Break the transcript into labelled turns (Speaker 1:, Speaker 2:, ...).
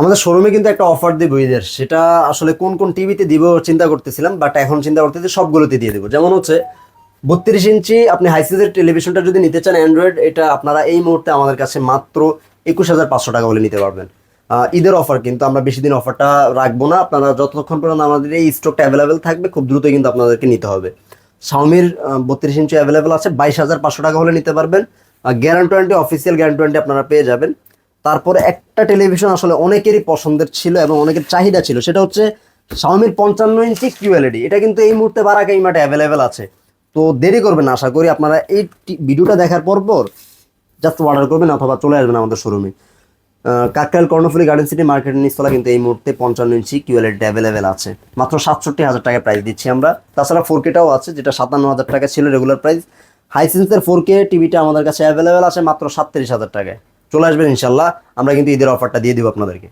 Speaker 1: আমাদের শোরুমে কিন্তু একটা অফার দিব ঈদের, সেটা আসলে কোন কোন টিভিতে দিব চিন্তা করতেছিলাম, বাট এখন চিন্তা করতেছি সবগুলোতে দিয়ে দেবো। যেমন হচ্ছে 32 ইঞ্চি আপনি হাইসিজের টেলিভিশনটা যদি নিতে চান অ্যান্ড্রয়েড, এটা আপনারা এই মুহূর্তে আমাদের কাছে মাত্র 21,500 টাকা হলে নিতে পারবেন। ঈদের অফার কিন্তু আমরা বেশি দিন অফারটা রাখবো না, আপনারা যতক্ষণ পর্যন্ত আমাদের এই স্টকটা অ্যাভেলেবেল থাকবে খুব দ্রুত কিন্তু আপনাদেরকে নিতে হবে। শাওমির 32 ইঞ্চি অ্যাভেলেবেল আছে, 22,500 টাকা হলে নিতে পারবেন। Guarantee warranty, official guarantee warranty আপনারা পেয়ে যাবেন। তারপরে একটা টেলিভিশন আসলে অনেকেরই পছন্দের ছিল এবং অনেকের চাহিদা ছিল, সেটা হচ্ছে শাওমির 55 ইঞ্চি কিউএলইডি। এটা কিন্তু এই মুহূর্তে বারাকা ইমার্টে অ্যাভেলেবেল আছে। তো দেরি করবেন না, আশা করি আপনারা এই ভিডিওটা দেখার পর জাস্ট অর্ডার করবেন অথবা চলে আসবেন আমাদের শোরুমে। কাকরাইল কর্ণফুলী গার্ডেন সিটি মার্কেটের নিচতলা কিন্তু এই মুহূর্তে 55 ইঞ্চি কিউএলইডি অ্যাভেলেবেল আছে, মাত্র 67,000 টাকায় প্রাইস দিচ্ছি আমরা। তাছাড়া 4Kটাও আছে, যেটা 57,000 টাকা ছিল রেগুলার প্রাইস। হাইসেন্সের 4K টিভিটা আমাদের কাছে অ্যাভেলেবেল আছে মাত্র 37,000 টাকায়। চলে আসবেন ইনশাল্লাহ, আমরা কিন্তু ঈদের অফারটা দিয়ে দিব আপনাদেরকে।